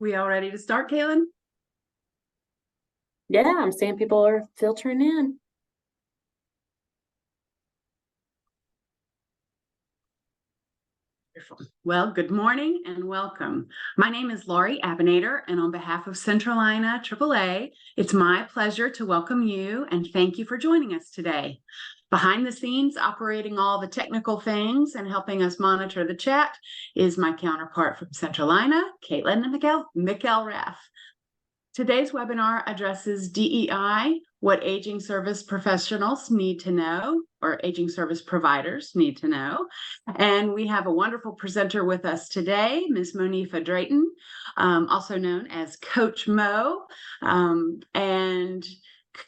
We all ready to start, Kaylin? Yeah, I'm seeing people are filtering in. Well, good morning and welcome. My name is Laurie Abinator, and on behalf of Centralina AAA, it's my pleasure to welcome you and thank you for joining us today. Behind the scenes, operating all the technical things and helping us monitor the chat is my counterpart from Centralina, Caitlin and Mikkel Raff. Today's webinar addresses DEI, what aging service professionals need to know, or aging service providers need to know. And we have a wonderful presenter with us today, Ms. Monifa Drayton, also known as Coach Mo. And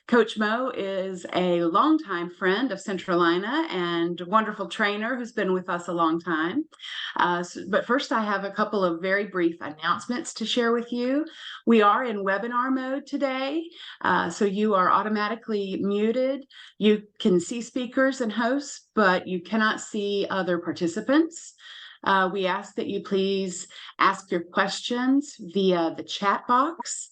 Coach Mo is a longtime friend of Centralina and wonderful trainer who's been with us a long time. But first, I have a couple of very brief announcements to share with you. We are in webinar mode today, so you are automatically muted. You can see speakers and hosts, but you cannot see other participants. We ask that you please ask your questions via the chat box.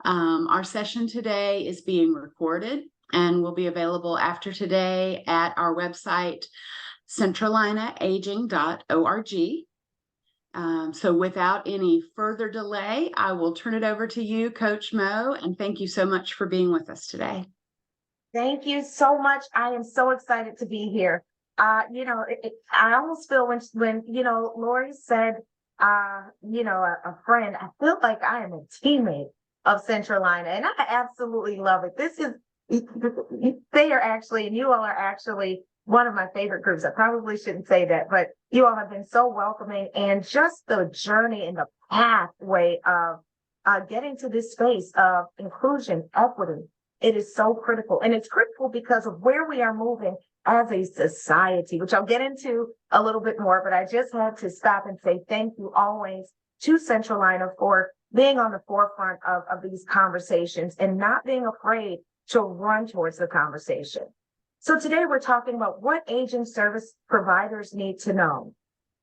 Our session today is being recorded and will be available after today at our website, centralinaaging.org. So without any further delay, I will turn it over to you, Coach Mo, and thank you so much for being with us today. Thank you so much. I am so excited to be here. I almost feel when Lori said, a friend, I feel like I am a teammate of Centralina, and I absolutely love it. They are actually, and you all are actually one of my favorite groups. I probably shouldn't say that, but you all have been so welcoming, and just the journey and the pathway of getting to this space of inclusion, equity. It is so critical, and it's critical because of where we are moving as a society, which I'll get into a little bit more, but I just had to stop and say thank you always to Centralina for being on the forefront of these conversations and not being afraid to run towards the conversation. So today we're talking about what aging service providers need to know.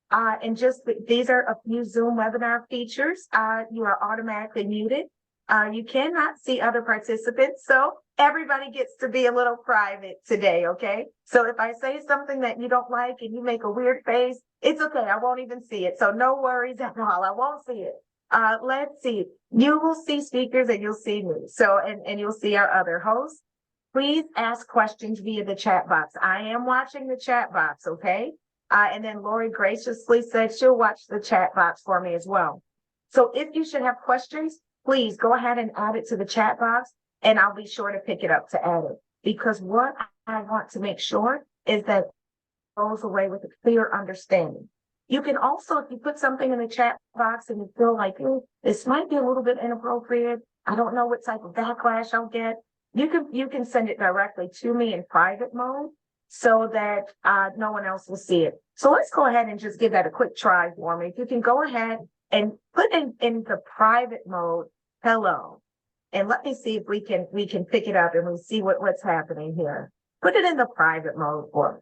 And these are a few Zoom webinar features. You are automatically muted. You cannot see other participants, so everybody gets to be a little private today, okay? So if I say something that you don't like and you make a weird face, it's okay. I won't even see it. So no worries at all. I won't see it. Let's see. You will see speakers and you'll see me. So, and you'll see our other hosts. Please ask questions via the chat box. I am watching the chat box, okay? And then Lori graciously said she'll watch the chat box for me as well. So if you should have questions, please go ahead and add it to the chat box, and I'll be sure to pick it up to add it. Because what I want to make sure is that it goes away with a clear understanding. You can also, if you put something in the chat box and you feel like, this might be a little bit inappropriate, I don't know what type of backlash I'll get, you can send it directly to me in private mode so that no one else will see it. So let's go ahead and just give that a quick try for me. If you can go ahead and put in the private mode, hello. And let me see if we can pick it up and we'll see what's happening here. Put it in the private mode for me.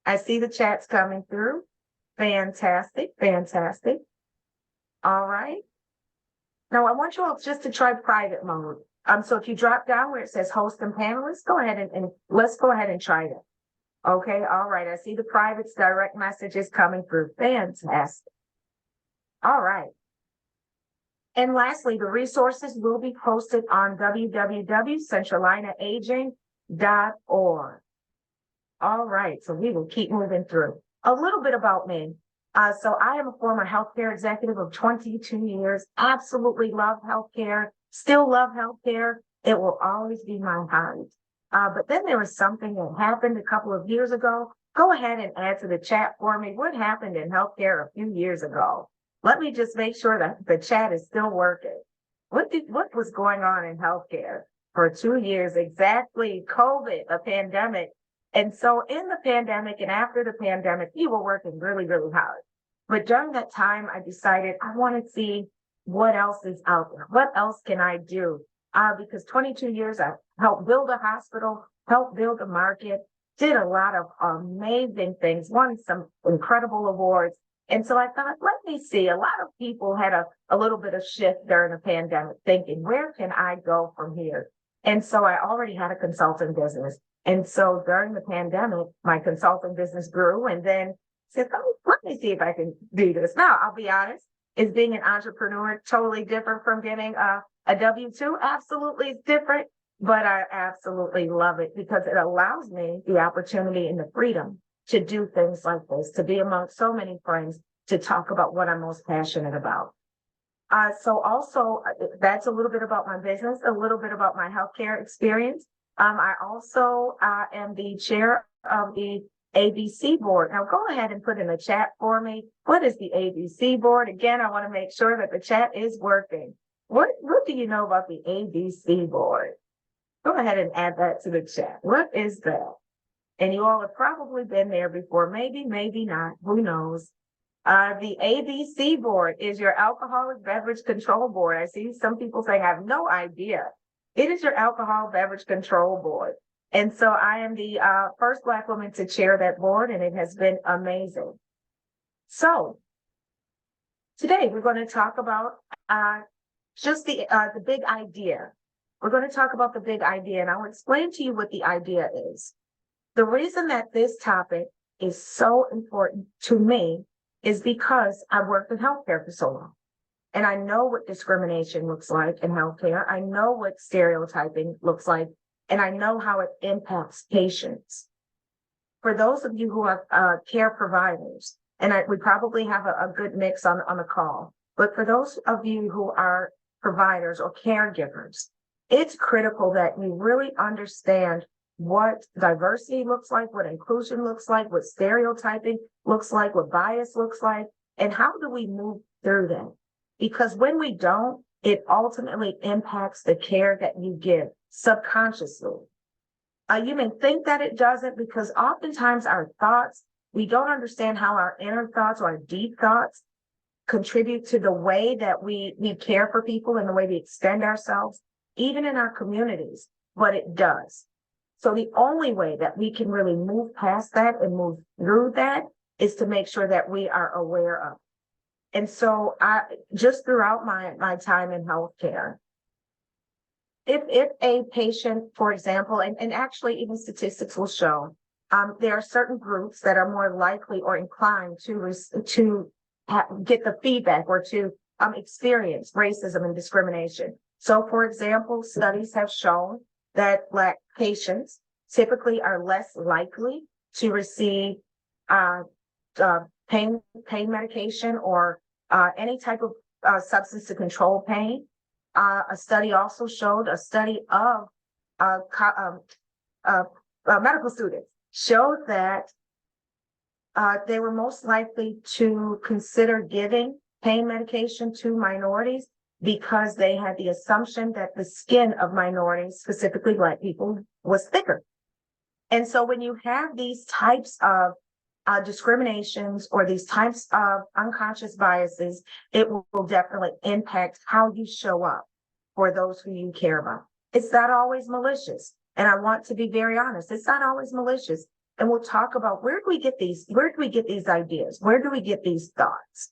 I see the chats coming through. Fantastic, fantastic. All right. Now I want you all just to try private mode. So if you drop down where it says host and panelists, go ahead and let's go ahead and try that. Okay, all right. I see the privates direct messages coming through. Fantastic. All right. And lastly, the resources will be posted on www.centralinaaging.org. All right, so we will keep moving through. A little bit about me. So I am a former healthcare executive of 22 years. Absolutely love healthcare. Still love healthcare. It will always be my heart. But then there was something that happened a couple of years ago. Go ahead and add to the chat for me what happened in healthcare a few years ago. Let me just make sure that the chat is still working. What was going on in healthcare for 2 years? Exactly. COVID, a pandemic. And so in the pandemic and after the pandemic, we were working really, really hard. But during that time, I decided I want to see what else is out there. What else can I do? Because 22 years, I helped build a hospital, helped build a market, did a lot of amazing things, won some incredible awards. And so I thought, let me see. A lot of people had a little bit of shift during the pandemic, thinking, where can I go from here? And so I already had a consulting business. And so during the pandemic, my consulting business grew, and then said, oh, let me see if I can do this. Now, I'll be honest, is being an entrepreneur totally different from getting a W-2? Absolutely, it's different, but I absolutely love it because it allows me the opportunity and the freedom to do things like this, to be among so many friends, to talk about what I'm most passionate about. So also, that's a little bit about my business, a little bit about my healthcare experience. I also am the chair of the ABC board. Now go ahead and put in the chat for me. What is the ABC board? Again, I want to make sure that the chat is working. What do you know about the ABC board? Go ahead and add that to the chat. What is that? And you all have probably been there before. Maybe, maybe not. Who knows? The ABC board is your Alcoholic Beverage Control Board. I see some people saying, I have no idea. It is your Alcohol Beverage Control Board. And so I am the first Black woman to chair that board, and it has been amazing. So today we're going to talk about just the big idea. We're going to talk about the big idea, and I'll explain to you what the idea is. The reason that this topic is so important to me is because I've worked in healthcare for so long. And I know what discrimination looks like in healthcare. I know what stereotyping looks like, and I know how it impacts patients. For those of you who are care providers, and we probably have a good mix on the call, but for those of you who are providers or caregivers, it's critical that you really understand what diversity looks like, what inclusion looks like, what stereotyping looks like, what bias looks like, and how do we move through that? Because when we don't, it ultimately impacts the care that you give subconsciously. You may think that it doesn't because oftentimes our thoughts, we don't understand how our inner thoughts or our deep thoughts contribute to the way that we care for people and the way we extend ourselves, even in our communities, but it does. So the only way that we can really move past that and move through that is to make sure that we are aware of. And so I just throughout my time in healthcare, if a patient, for example, and actually even statistics will show, there are certain groups that are more likely or inclined to get the feedback or to experience racism and discrimination. So, for example, studies have shown that Black patients typically are less likely to receive pain medication or any type of substance to control pain. A study also showed, a study of medical students showed that they were most likely to consider giving pain medication to minorities because they had the assumption that the skin of minorities, specifically Black people, was thicker. And so when you have these types of discriminations or these types of unconscious biases, it will definitely impact how you show up for those who you care about. It's not always malicious. And I want to be very honest, it's not always malicious. And we'll talk about where do we get these ideas? Where do we get these thoughts?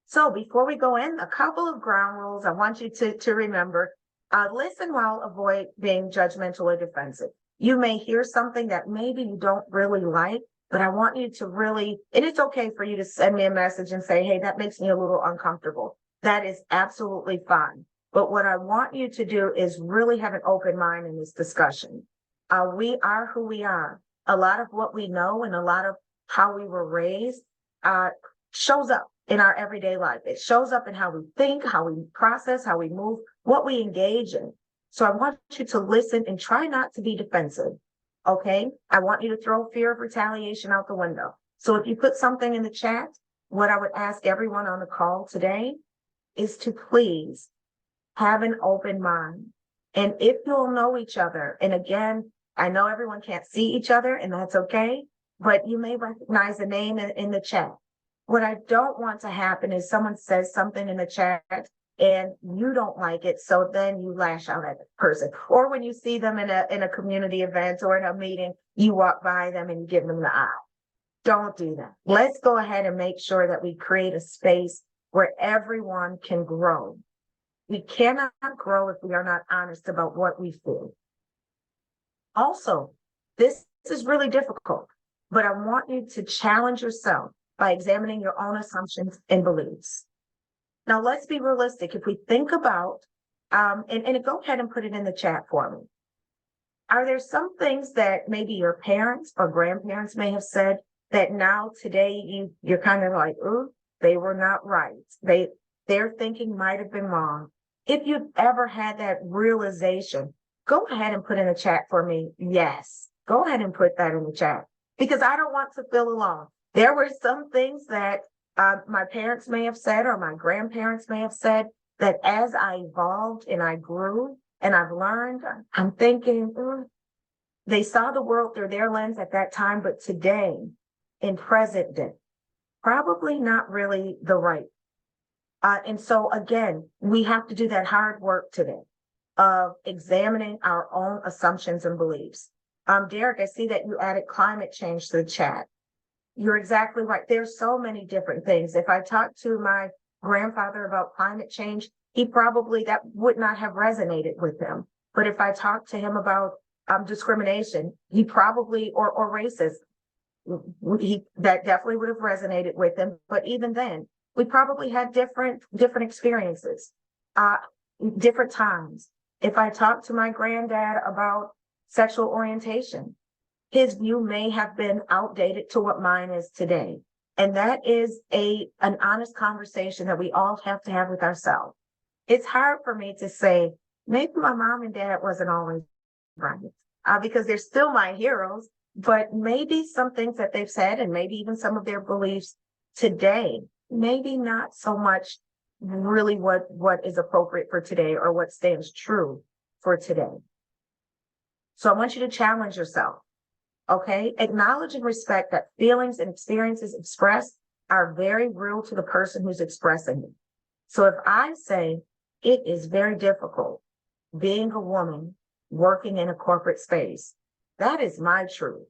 So before we go in, a couple of ground rules I want you to remember. Listen while avoid being judgmental or defensive. You may hear something that maybe you don't really like, but I want you to really, and it's okay for you to send me a message and say, hey, that makes me a little uncomfortable. That is absolutely fine. But what I want you to do is really have an open mind in this discussion. We are who we are. A lot of what we know and a lot of how we were raised shows up in our everyday life. It shows up in how we think, how we process, how we move, what we engage in. So I want you to listen and try not to be defensive, okay? I want you to throw fear of retaliation out the window. So if you put something in the chat, what I would ask everyone on the call today is to please have an open mind. And if you'll know each other, and again, I know everyone can't see each other, and that's okay, but you may recognize the name in the chat. What I don't want to happen is someone says something in the chat and you don't like it, so then you lash out at the person. Or when you see them in a community event or in a meeting, you walk by them and you give them the eye. Don't do that. Let's go ahead and make sure that we create a space where everyone can grow. We cannot grow if we are not honest about what we feel. Also, this is really difficult, but I want you to challenge yourself by examining your own assumptions and beliefs. Now, let's be realistic. If we think about, and go ahead and put it in the chat for me. Are there some things that maybe your parents or grandparents may have said that now today you're kind of like, ooh, they were not right. Their thinking might have been wrong. If you've ever had that realization, go ahead and put in the chat for me. Yes, go ahead and put that in the chat because I don't want to feel alone. There were some things that my parents may have said or my grandparents may have said that as I evolved and I grew and I've learned, I'm thinking, they saw the world through their lens at that time, but today, in present day, probably not really the right. And so again, we have to do that hard work today of examining our own assumptions and beliefs. Derek, I see that you added climate change to the chat. You're exactly right. There's so many different things. If I talked to my grandfather about climate change, he probably, that would not have resonated with him. But if I talked to him about discrimination, he probably, or racism, that definitely would have resonated with him. But even then, we probably had different experiences, different times. If I talked to my granddad about sexual orientation, his view may have been outdated to what mine is today. And that is an honest conversation that we all have to have with ourselves. It's hard for me to say, maybe my mom and dad wasn't always right, because they're still my heroes, but maybe some things that they've said and maybe even some of their beliefs today, maybe not so much really what is appropriate for today or what stands true for today. So I want you to challenge yourself. Okay, acknowledge and respect that feelings and experiences expressed are very real to the person who's expressing them. So if I say it is very difficult being a woman working in a corporate space, that is my truth.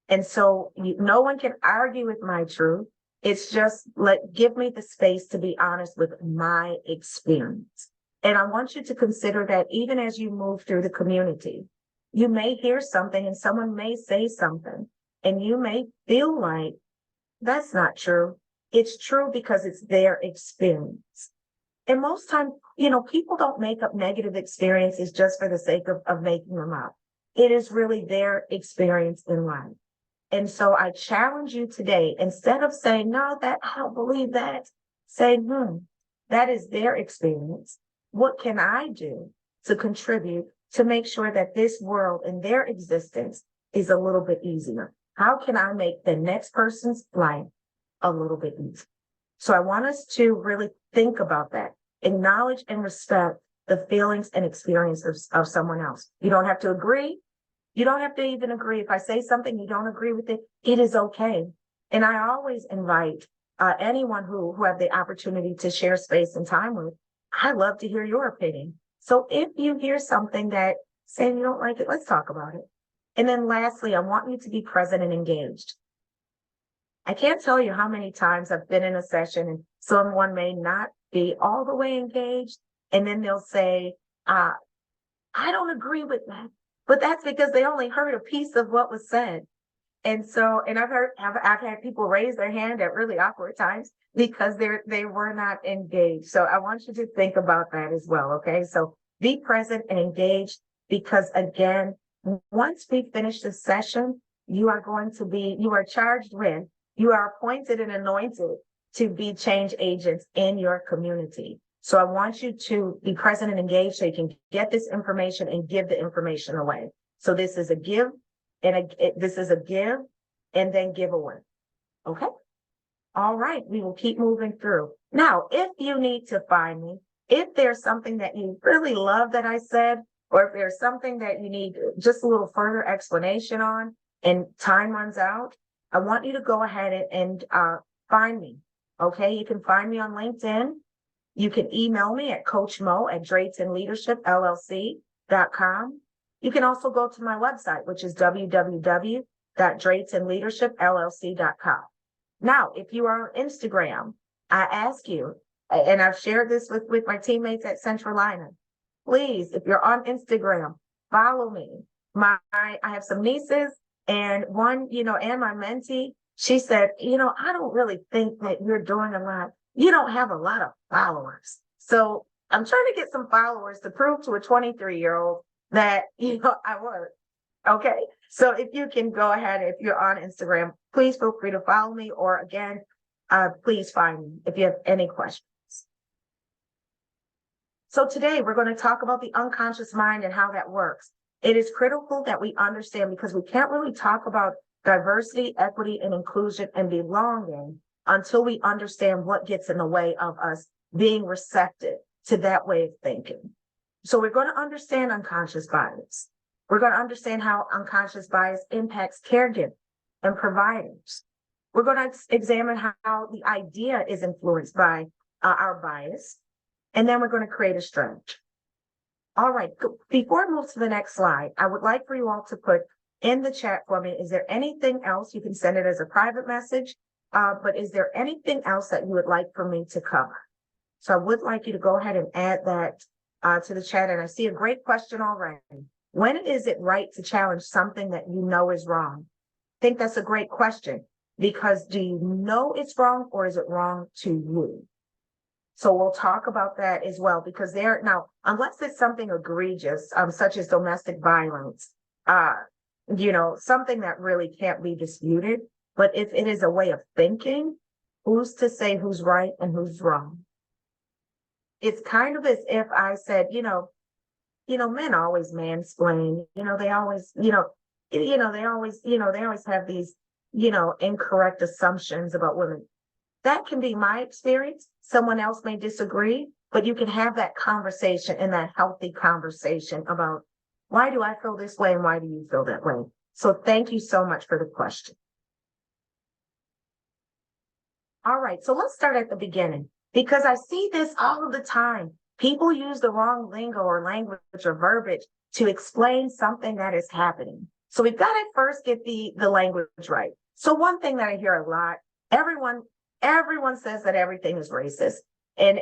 And so no one can argue with my truth. It's just give me the space to be honest with my experience. And I want you to consider that even as you move through the community, you may hear something and someone may say something and you may feel like that's not true. It's true because it's their experience. And most times, people don't make up negative experiences just for the sake of making them up. It is really their experience in life. And so I challenge you today, instead of saying, no, I don't believe that, say, that is their experience. What can I do to contribute to make sure that this world and their existence is a little bit easier? How can I make the next person's life a little bit easier? So I want us to really think about that. Acknowledge and respect the feelings and experiences of someone else. You don't have to agree. You don't have to even agree. If I say something, you don't agree with it, it is okay. And I always invite anyone who have the opportunity to share space and time with. I love to hear your opinion. So if you hear something that saying you don't like it, let's talk about it. And then lastly, I want you to be present and engaged. I can't tell you how many times I've been in a session and someone may not be all the way engaged. And then they'll say, I don't agree with that. But that's because they only heard a piece of what was said. And so, and I've had people raise their hand at really awkward times because they were not engaged. So I want you to think about that as well. Okay. So be present and engaged because again, once we finish this session, you are charged with, you are appointed and anointed to be change agents in your community. So I want you to be present and engaged so you can get this information and give the information away. So this is a give and then give away. Okay. All right. We will keep moving through. Now, if you need to find me, if there's something that you really love that I said, or if there's something that you need just a little further explanation on and time runs out, I want you to go ahead and find me. Okay. You can find me on LinkedIn. You can email me at coachmo@draytonleadershipllc.com. You can also go to my website, which is www.draytonleadership, www.draytonleadershipllc.com. Now, if you are on Instagram, I ask you, and I've shared this with my teammates at Centralina, please, if you're on Instagram, follow me. I have some nieces and one, and my mentee, she said, I don't really think that you're doing a lot. You don't have a lot of followers. So I'm trying to get some followers to prove to a 23-year-old that, I work. Okay. So if you can go ahead, if you're on Instagram, please feel free to follow me, or again, please find me if you have any questions. So today we're going to talk about the unconscious mind and how that works. It is critical that we understand, because we can't really talk about diversity, equity, and inclusion and belonging until we understand what gets in the way of us being receptive to that way of thinking. So we're going to understand unconscious bias. We're going to understand how unconscious bias impacts caregivers and providers. We're going to examine how the idea is influenced by our bias. And then we're going to create a strategy. All right, before I move to the next slide, I would like for you all to put in the chat for me, is there anything else? You can send it as a private message, but is there anything else that you would like for me to cover? So I would like you to go ahead and add that to the chat. And I see a great question already. When is it right to challenge something that you know is wrong? I think that's a great question, because do you know it's wrong, or is it wrong to you? So we'll talk about that as well, because now, unless it's something egregious, such as domestic violence, something that really can't be disputed. But if it is a way of thinking, who's to say who's right and who's wrong? It's kind of as if I said, men always mansplain, they always, they always have these, incorrect assumptions about women. That can be my experience. Someone else may disagree, but you can have that conversation, and that healthy conversation about, why do I feel this way and why do you feel that way? So thank you so much for the question. All right, so let's start at the beginning, because I see this all of the time. People use the wrong lingo or language or verbiage to explain something that is happening. So we've got to first get the language right. So one thing that I hear a lot, everyone says that everything is racist, and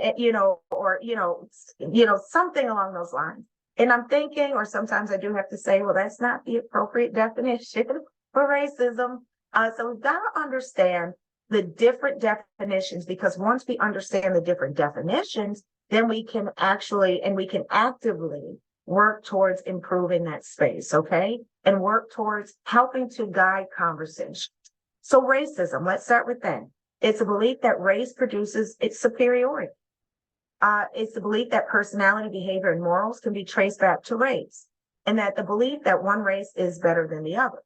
something along those lines. And I'm thinking, or sometimes I do have to say, well, that's not the appropriate definition for racism. So we've got to understand the different definitions, because once we understand the different definitions, then we can actively work towards improving that space, okay? And work towards helping to guide conversations. So racism, let's start with that. It's a belief that race produces its superiority. It's the belief that personality, behavior, and morals can be traced back to race, and that the belief that one race is better than the other.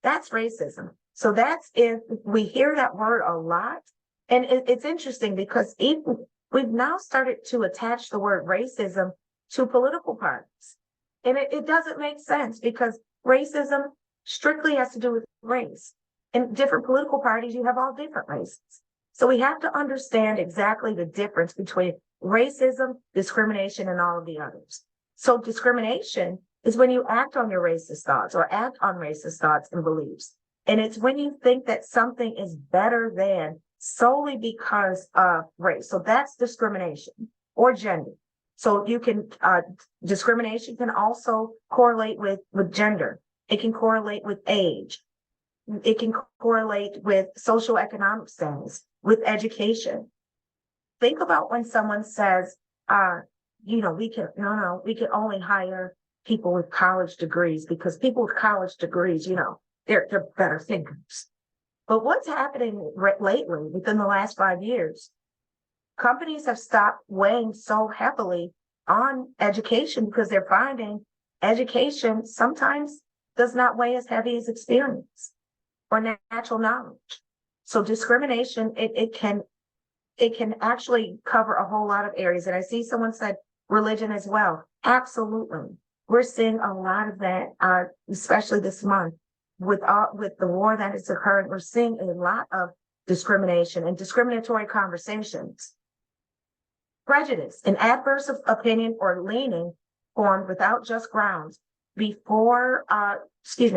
That's racism. So that's, if we hear that word a lot, and it's interesting, because we've now started to attach the word racism to political parties. And it doesn't make sense, because racism strictly has to do with race. In different political parties, you have all different races. So we have to understand exactly the difference between racism, discrimination, and all of the others. So discrimination is when you act on your racist thoughts, or act on racist thoughts and beliefs. And it's when you think that something is better than solely because of race. So that's discrimination, or gender. So you can, discrimination can also correlate with gender. It can correlate with age. It can correlate with socioeconomic status, with education. Think about when someone says, we can only hire people with college degrees, because people with college degrees, they're better thinkers. But what's happening lately, within the last 5 years, companies have stopped weighing so heavily on education, because they're finding education sometimes does not weigh as heavy as experience or natural knowledge. So discrimination, it can actually cover a whole lot of areas. And I see someone said religion as well. Absolutely. We're seeing a lot of that, especially this month with the war that is occurring. We're seeing a lot of discrimination and discriminatory conversations. Prejudice, an adverse opinion or leaning formed without just grounds before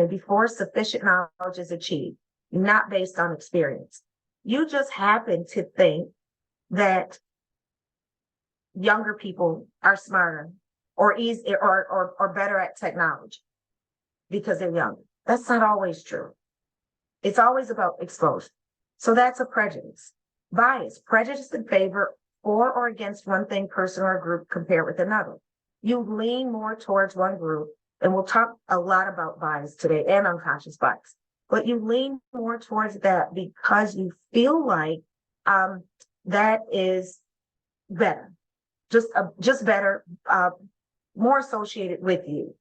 before sufficient knowledge is achieved, not based on experience. You just happen to think that younger people are smarter or easy or better at technology because they're younger. That's not always true. It's always about exposure. So that's a prejudice. Bias, prejudice in favor for or against one thing, person, or group compared with another. You lean more towards one group, and we'll talk a lot about bias today and unconscious bias, but you lean more towards that because you feel like that is better, just better, more associated with you.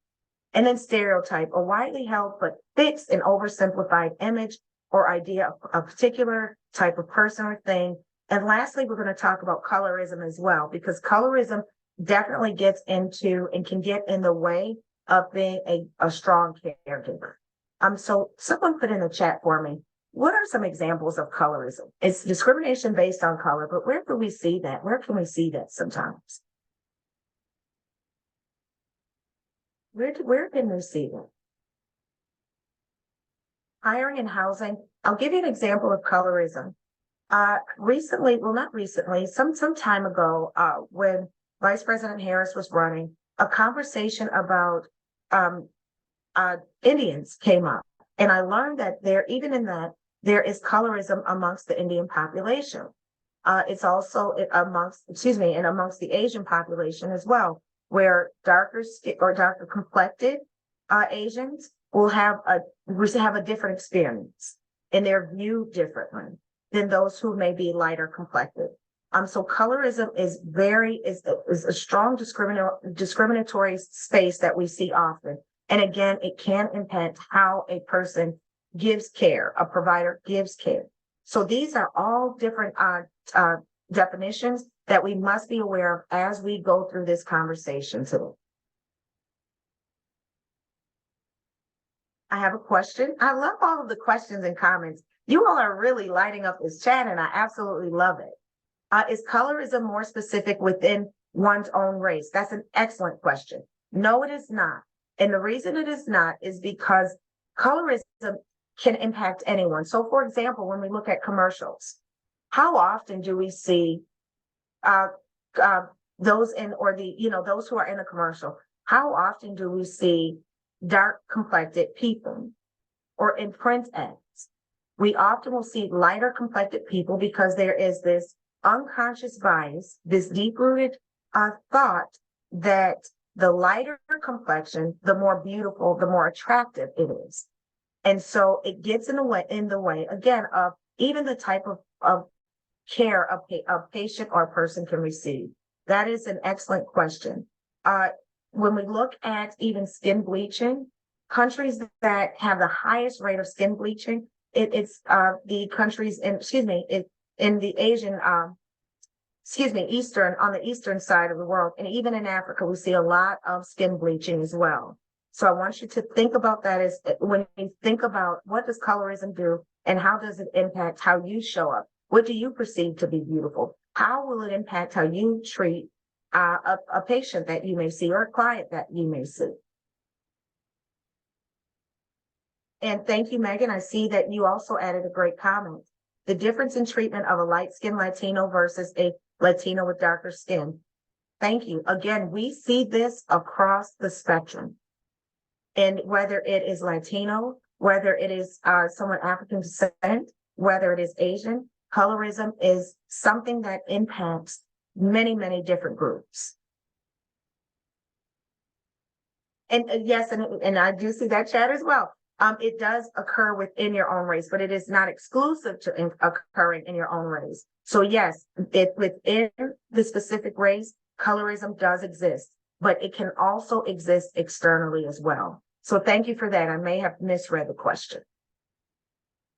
And then stereotype, a widely held but fixed and oversimplified image or idea of a particular type of person or thing. And lastly, we're going to talk about colorism as well, because colorism definitely gets into and can get in the way of being a strong caregiver. So someone put in the chat for me, what are some examples of colorism? It's discrimination based on color, but where do we see that? Where can we see that sometimes? Where can we see that? Hiring and housing. I'll give you an example of colorism. Recently, well, not recently, some time ago, when Vice President Harris was running, a conversation about Indians came up. And I learned that even in that, there is colorism amongst the Indian population. It's also amongst the Asian population as well, where darker complected Asians will have a different experience, and they're viewed differently than those who may be lighter complected. So colorism is a strong discriminatory space that we see often. And again, it can impact how a person gives care, a provider gives care. So these are all different definitions that we must be aware of as we go through this conversation today. I have a question. I love all of the questions and comments. You all are really lighting up this chat, and I absolutely love it. Is colorism more specific within one's own race? That's an excellent question. No, it is not. And the reason it is not is because colorism can impact anyone. So, for example, when we look at commercials, how often do we see those who are in a commercial? How often do we see dark complected people, or in print ads? We often will see lighter complected people because there is this unconscious bias, this deep-rooted thought that the lighter complexion, the more beautiful, the more attractive it is. And so it gets in the way again of even the type of care a patient or a person can receive. That is an excellent question. When we look at even skin bleaching, countries that have the highest rate of skin bleaching, it's the countries in the Asian, on the eastern side of the world. And even in Africa, we see a lot of skin bleaching as well. So I want you to think about that as when you think about what does colorism do and how does it impact how you show up? What do you perceive to be beautiful? How will it impact how you treat a patient that you may see or a client that you may see? And thank you, Megan. I see that you also added a great comment. The difference in treatment of a light-skinned Latino versus a Latino with darker skin. Thank you. Again, we see this across the spectrum. And whether it is Latino, whether it is someone African descent, whether it is Asian, colorism is something that impacts many, many different groups. And yes, and I do see that chat as well. It does occur within your own race, but it is not exclusive to occurring in your own race. So yes, within the specific race, colorism does exist, but it can also exist externally as well. So thank you for that. I may have misread the question.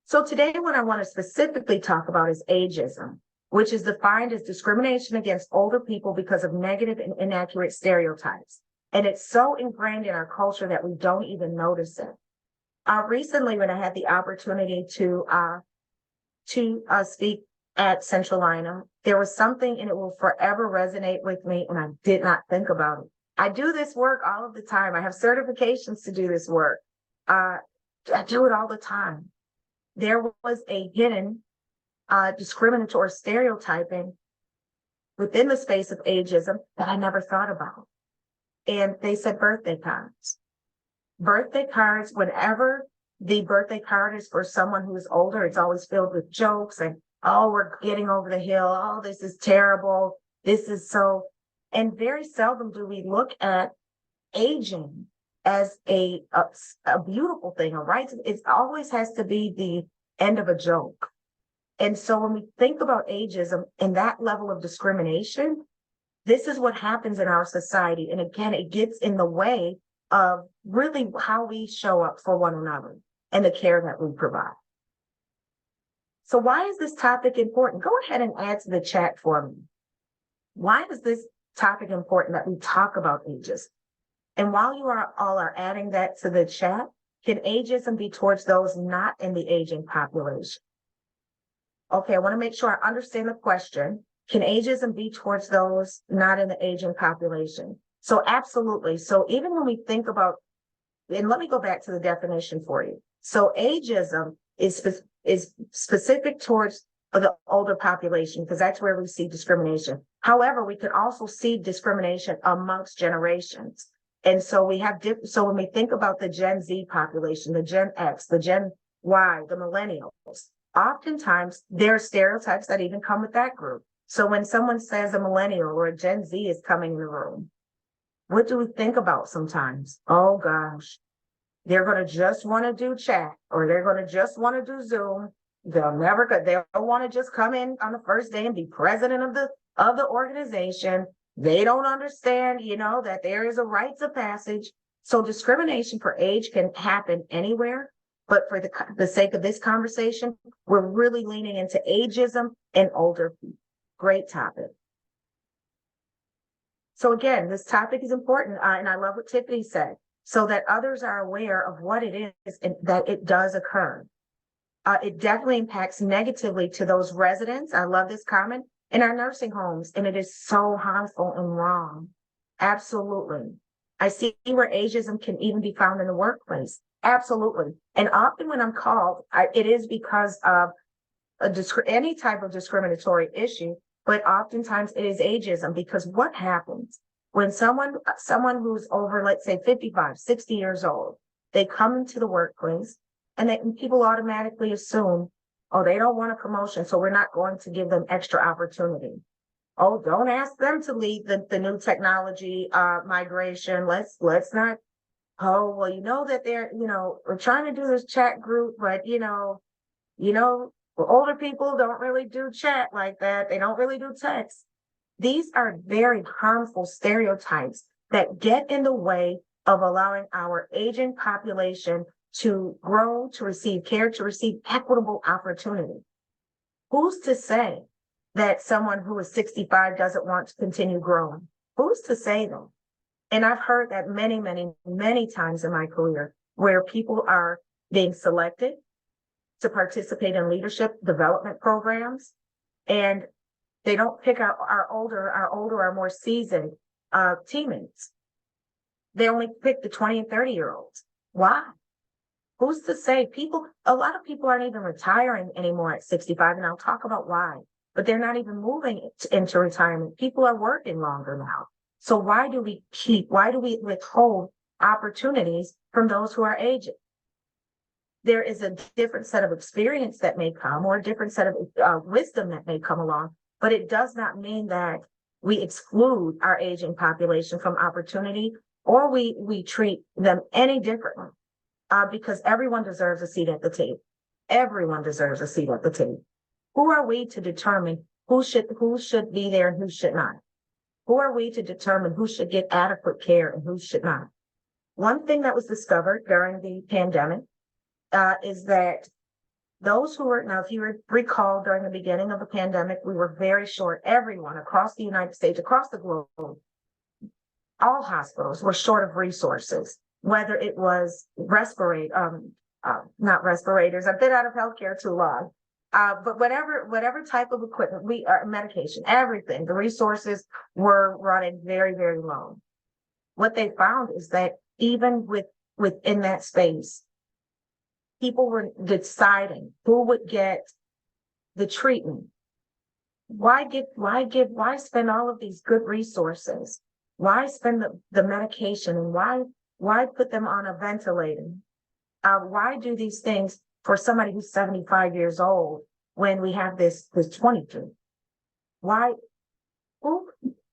So today, what I want to specifically talk about is ageism, which is defined as discrimination against older people because of negative and inaccurate stereotypes. And it's so ingrained in our culture that we don't even notice it. Recently, when I had the opportunity to speak at Central Ina, there was something, and it will forever resonate with me, and I did not think about it. I do this work all of the time. I have certifications to do this work. I do it all the time. There was a hidden discriminatory stereotyping within the space of ageism that I never thought about. And they said birthday cards. Birthday cards, whenever the birthday card is for someone who is older, it's always filled with jokes and, oh, we're getting over the hill. Oh, this is terrible. This is so, and very seldom do we look at aging as a beautiful thing, all right? It always has to be the end of a joke. And so when we think about ageism and that level of discrimination, this is what happens in our society. And again, it gets in the way of really how we show up for one another and the care that we provide. So why is this topic important? Go ahead and add to the chat for me. Why is this topic important that we talk about ageism? And while you all are adding that to the chat, can ageism be towards those not in the aging population? Okay, I want to make sure I understand the question. Can ageism be towards those not in the aging population? So absolutely. So even when we think about, and let me go back to the definition for you. So ageism is specific towards the older population because that's where we see discrimination. However, we can also see discrimination amongst generations. And so we have, so when we think about the Gen Z population, the Gen X, the Gen Y, the millennials, oftentimes there are stereotypes that even come with that group. So when someone says a millennial or a Gen Z is coming in the room, what do we think about sometimes? Oh gosh, they're going to just want to do chat or they're going to just want to do Zoom. They'll want to just come in on the first day and be president of the organization. They don't understand, that there is a rites of passage. So discrimination for age can happen anywhere. But for the sake of this conversation, we're really leaning into ageism and older people. Great topic. So again, this topic is important, and I love what Tiffany said, so that others are aware of what it is and that it does occur. It definitely impacts negatively to those residents. I love this comment in our nursing homes, and it is so harmful and wrong. Absolutely. I see where ageism can even be found in the workplace. Absolutely. And often when I'm called, it is because of any type of discriminatory issue, but oftentimes it is ageism, because what happens when someone who's over, let's say 55, 60 years old, they come into the workplace and people automatically assume, oh, they don't want a promotion, so we're not going to give them extra opportunity. Oh, don't ask them to lead the new technology migration. Let's not. Oh, well, that they're, we're trying to do this chat group, but older people don't really do chat like that. They don't really do text. These are very harmful stereotypes that get in the way of allowing our aging population to grow, to receive care, to receive equitable opportunity. Who's to say that someone who is 65 doesn't want to continue growing? Who's to say that? And I've heard that many, many, many times in my career where people are being selected to participate in leadership development programs, and they don't pick out our older, more seasoned teammates. They only pick the 20 and 30-year-olds. Why? Who's to say? A lot of people aren't even retiring anymore at 65, and I'll talk about why, but they're not even moving into retirement. People are working longer now. So why do we withhold opportunities from those who are aging? There is a different set of experience that may come, or a different set of wisdom that may come along, but it does not mean that we exclude our aging population from opportunity, or we treat them any differently, because everyone deserves a seat at the table. Everyone deserves a seat at the table. Who are we to determine who should be there and who should not? Who are we to determine who should get adequate care and who should not? One thing that was discovered during the pandemic is that those who were, now if you recall, during the beginning of the pandemic, we were very short. Everyone across the United States, across the globe, all hospitals were short of resources, whether it was not respirators. I've been out of healthcare too long. But whatever type of equipment, medication, everything, the resources were running very, very low. What they found is that even within that space, people were deciding who would get the treatment. Why spend all of these good resources? Why spend the medication, and why put them on a ventilator? Why do these things for somebody who's 75 years old when we have this 22? Why, who,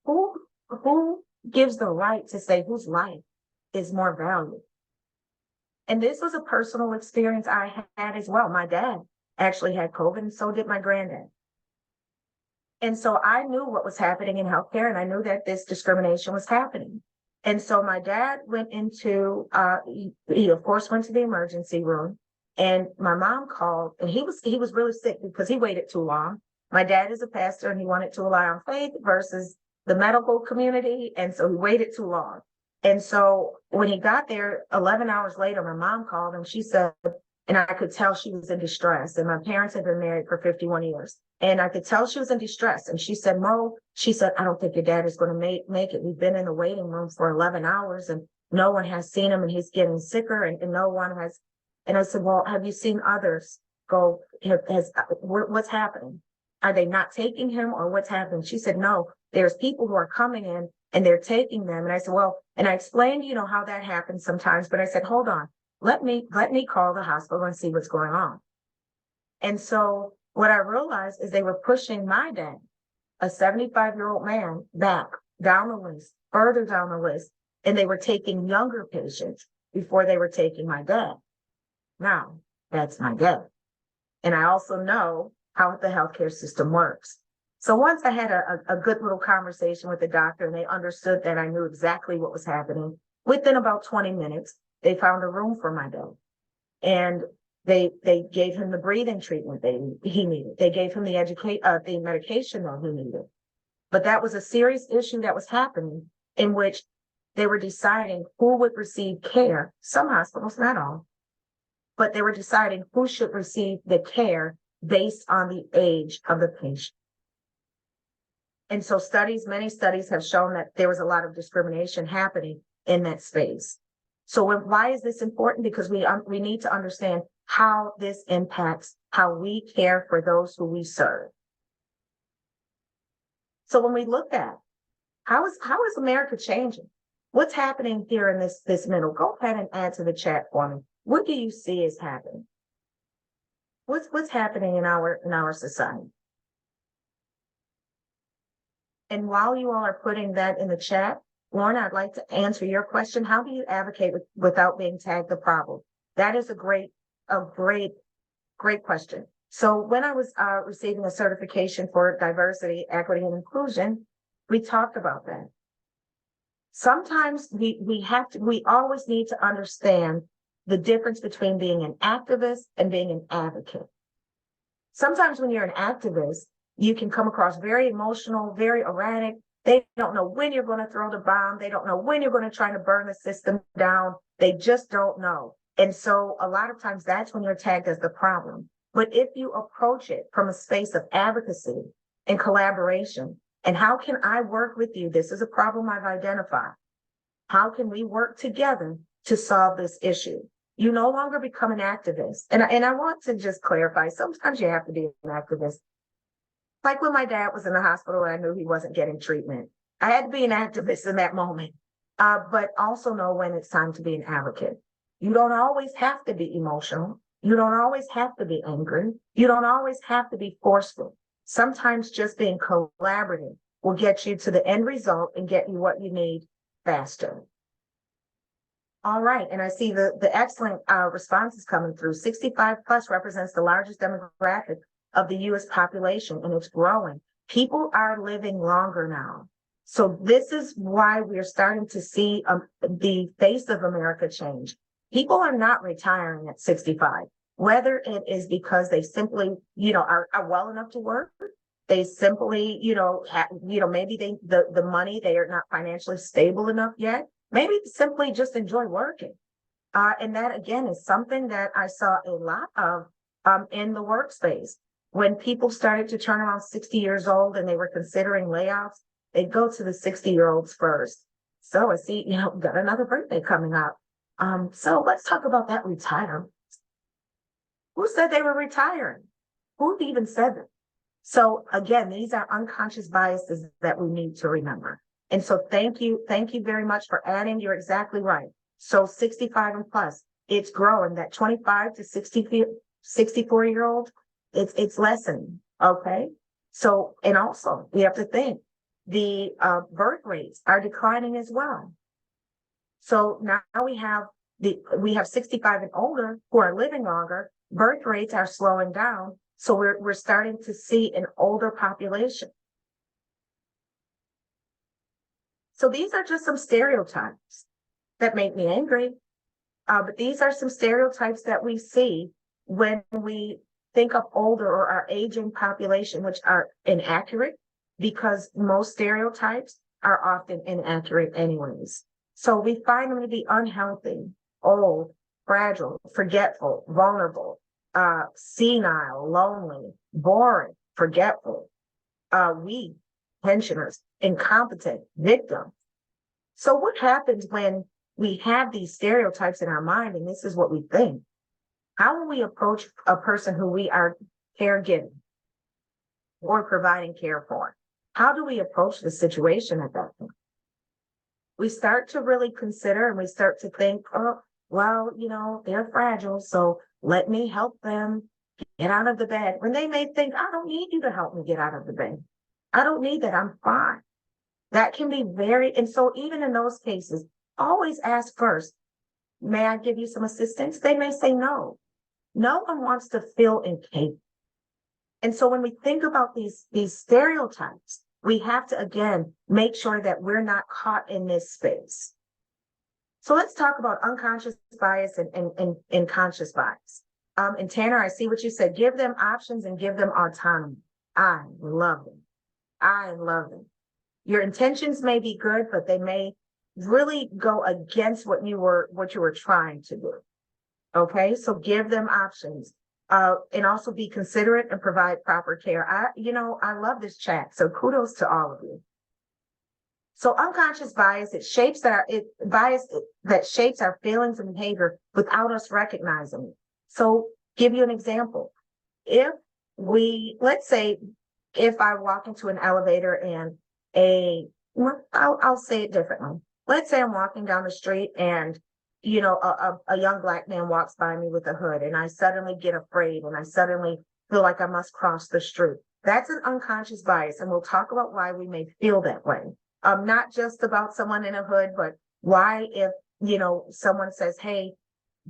who gives the right to say whose life is more valuable? And this was a personal experience I had as well. My dad actually had COVID, and so did my granddad. And so I knew what was happening in healthcare, and I knew that this discrimination was happening. And so my dad went into, he of course went to the emergency room, and my mom called, and he was really sick because he waited too long. My dad is a pastor, and he wanted to rely on faith versus the medical community. And so he waited too long. And so when he got there, 11 hours later, my mom called, and she said, and I could tell she was in distress. And my parents had been married for 51 years. And I could tell she was in distress. And she said, Mo, she said, I don't think your dad is going to make it. We've been in the waiting room for 11 hours and no one has seen him, and he's getting sicker, and no one has. And I said, well, have you seen others go? What's happening? Are they not taking him, or what's happening? She said, no, there's people who are coming in and they're taking them. And I said, well, and I explained, how that happens sometimes. But I said, hold on, let me call the hospital and see what's going on. And so what I realized is they were pushing my dad, a 75-year-old man, back down the list, further down the list, and they were taking younger patients before they were taking my dad. Now, that's my dad. And I also know how the healthcare system works. So once I had a good little conversation with the doctor, and they understood that I knew exactly what was happening, within about 20 minutes, they found a room for my dad. And they gave him the breathing treatment he needed. They gave him the medication that he needed. But that was a serious issue that was happening, in which they were deciding who would receive care. Some hospitals, not all, but they were deciding who should receive the care based on the age of the patient. And so many studies have shown that there was a lot of discrimination happening in that space. So why is this important? Because we need to understand how this impacts how we care for those who we serve. So when we look at how is America changing? What's happening here in this middle? Go ahead and add to the chat for me. What do you see is happening? What's happening in our society? And while you all are putting that in the chat, Lorna, I'd like to answer your question. How do you advocate without being tagged the problem? That is a great question. So when I was receiving a certification for diversity, equity, and inclusion, we talked about that. Sometimes we always need to understand the difference between being an activist and being an advocate. Sometimes when you're an activist, you can come across very emotional, very erratic. They don't know when you're going to throw the bomb. They don't know when you're going to try to burn the system down. They just don't know. And so a lot of times that's when you're tagged as the problem. But if you approach it from a space of advocacy and collaboration, and how can I work with you? This is a problem I've identified. How can we work together to solve this issue? You no longer become an activist. And I want to just clarify, sometimes you have to be an activist. Like when my dad was in the hospital and I knew he wasn't getting treatment, I had to be an activist in that moment, but also know when it's time to be an advocate. You don't always have to be emotional. You don't always have to be angry. You don't always have to be forceful. Sometimes just being collaborative will get you to the end result and get you what you need faster. All right, and I see the excellent responses coming through. 65 plus represents the largest demographic of the U.S. population, and it's growing. People are living longer now. So this is why we're starting to see the face of America change. People are not retiring at 65, whether it is because they simply, are well enough to work. They simply, maybe the money, they are not financially stable enough yet. Maybe simply just enjoy working. And that, again, is something that I saw a lot of in the workspace. When people started to turn around 60 years old and they were considering layoffs, they'd go to the 60-year-olds first. So I see, got another birthday coming up. So let's talk about that retirement. Who said they were retiring? Who even said that? So again, these are unconscious biases that we need to remember. And so thank you very much for adding. You're exactly right. So 65 and plus, it's growing. That 25 to 64-year-old, it's lessening. Okay. So, and also we have to think the birth rates are declining as well. So now we have 65 and older who are living longer. Birth rates are slowing down. So we're starting to see an older population. So these are just some stereotypes that make me angry. But these are some stereotypes that we see when we think of older or our aging population, which are inaccurate because most stereotypes are often inaccurate anyways. So we find them to be unhealthy, old, fragile, forgetful, vulnerable, senile, lonely, boring, forgetful, weak, pensioners, incompetent, victim. So what happens when we have these stereotypes in our mind and this is what we think? How will we approach a person who we are caregiving or providing care for? How do we approach the situation at that point? We start to really consider and we start to think, oh, well, they're fragile, so let me help them get out of the bed. When they may think, I don't need you to help me get out of the bed. I don't need that. I'm fine. That can be and so even in those cases, always ask first, may I give you some assistance? They may say no. No one wants to feel incapable. And so when we think about these stereotypes, we have to, again, make sure that we're not caught in this space. So let's talk about unconscious bias and conscious bias. And Tanner, I see what you said. Give them options and give them autonomy. I love them. I love them. Your intentions may be good, but they may really go against what you were trying to do. Okay, so give them options. And also be considerate and provide proper care. I love this chat. So kudos to all of you. So unconscious bias, bias that shapes our feelings and behavior without us recognizing it. So give you an example. Let's say if I walk into an elevator and I'll say it differently. Let's say I'm walking down the street and a young Black man walks by me with a hood and I suddenly get afraid and I suddenly feel like I must cross the street. That's an unconscious bias. And we'll talk about why we may feel that way. Not just about someone in a hood, but why if, someone says, hey,